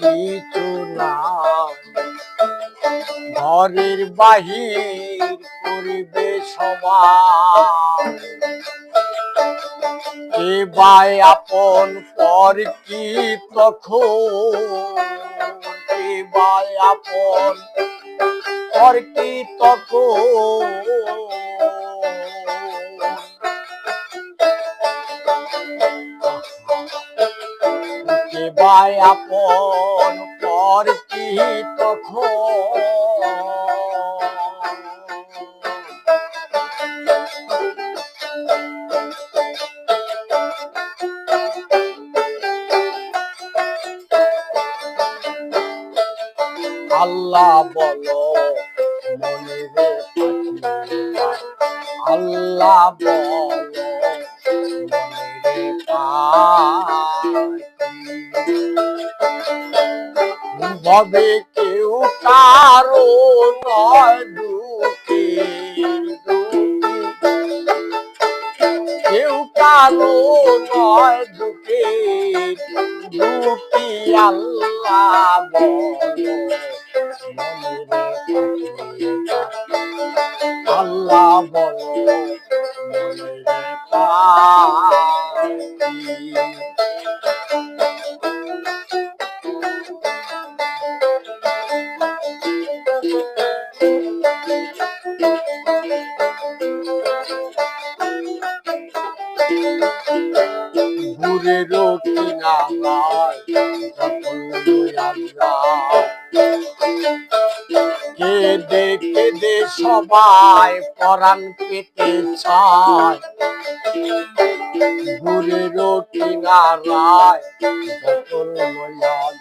কিছু না, ঘরের বাহির করিবে সবাই। কে বাই আপন পর কি তখন, কে বাই আপন পর কি তখন, কে বাই আপন পর কি তখন। আল্লাহ বলো মনে রে পাখি, আল্লাহ বলো মনে রে পাখি, ভবে কেউ কারো নয় দুঃখের দুঃখী, কেউ কারো নয় দুঃখের দুঃখী। আল্লাহ বলো মনে রে পাখি, আল্লাহ বলো মনে রে পাখি। ঘুরেরও কিনারায় যখন আমরা কেঁদে কেঁদে সবাই পরাণ পেতে চায়, ঘুরেরও কিনারায় যখন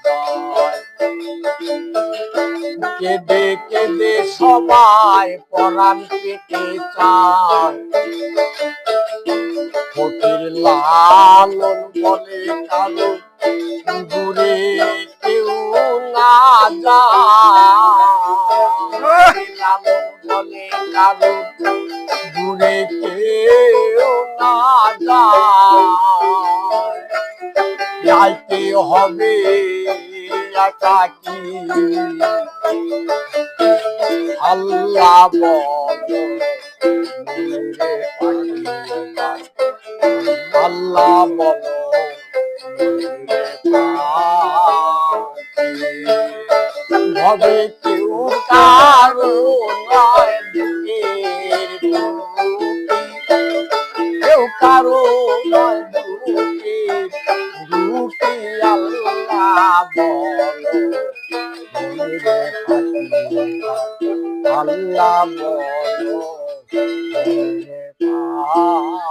যায়, কেঁদে কেঁদে সবাই পরাণ পেতে চায়। ফকির লালন বলে কারো দূরে কেউ না যায়, লালন বলে কারো দূরে কেউ না যায়, যাইতে হবে একাকী। আল্লাহ বলো মনে রে পাখি, আল্লাহ বলো মনে রে পাখি, ভবে কেউ কারো নয় দুঃখের দুঃখী, কেউ কারো নয় দুঃখের দুঃখী। আল্লাহ বলো মনে রে পাখি, আল্লাহ বলো মনে রে পাখি।